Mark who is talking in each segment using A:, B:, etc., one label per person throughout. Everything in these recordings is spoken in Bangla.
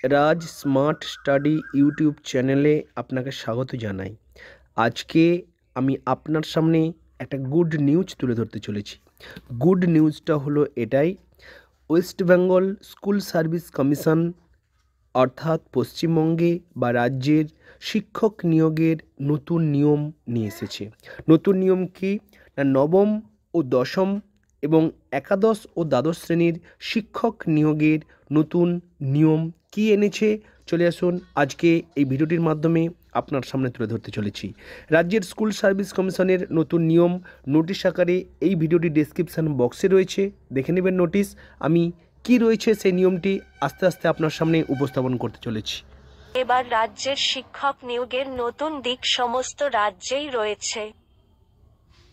A: রাজ স্মার্ট স্টাডি ইউটিউব চ্যানেলে আপনাকে স্বাগত জানাই। আজকে আমি আপনার সামনে একটা গুড নিউজ তুলে ধরতে চলেছি। গুড নিউজটা হলো এটাই, West Bengal school service commission অর্থাৎ পশ্চিমবঙ্গে বা রাজ্যের শিক্ষক নিয়োগের নতুন নিয়ম নিয়ে এসেছে। নতুন নিয়ম কি না, নবম ও দশম এবং একাদশ ও দ্বাদশ শ্রেণীর শিক্ষক নিয়োগের নতুন নিয়ম কি এনেছে, চলে আসুন আজকে এই ভিডিওটির মাধ্যমে আপনার সামনে তুলে ধরতে চলেছি। রাজ্যের স্কুল সার্ভিস কমিশনের নতুন নিয়ম নোটিশ আকারে এই ভিডিওটি ডেসক্রিপশান বক্সে রয়েছে, দেখে নেবেন নোটিশ। আমি কি রয়েছে সেই নিয়মটি আস্তে আস্তে আপনার সামনে উপস্থাপন করতে চলেছি।
B: এবার রাজ্যের শিক্ষক নিয়োগের নতুন দিক সমস্ত রাজ্যেই রয়েছে,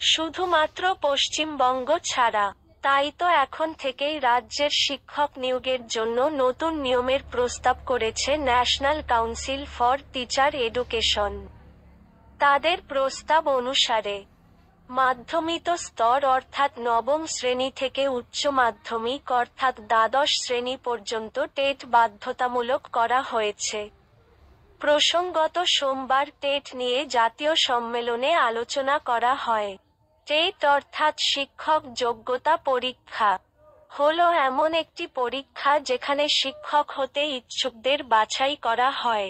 B: শুধুমাত্র পশ্চিমবঙ্গ ছাড়া। তাই তো এখন থেকেই রাজ্যের শিক্ষক নিয়োগের জন্য নতুন নিয়মের প্রস্তাব করেছে national council for teacher education. তাদের প্রস্তাব অনুসারে মাধ্যমিক স্তর অর্থাৎ নবম শ্রেণী থেকে উচ্চ মাধ্যমিক অর্থাৎ দ্বাদশ শ্রেণী পর্যন্ত টেট বাধ্যতামূলক করা হয়েছে। প্রসঙ্গত সোমবার টেট নিয়ে জাতীয় সম্মেলনে আলোচনা করা হয়। টেট অর্থাৎ শিক্ষক যোগ্যতা পরীক্ষা হলো এমন একটি পরীক্ষা যেখানে শিক্ষক হতে ইচ্ছুকদের বাছাই করা হয়।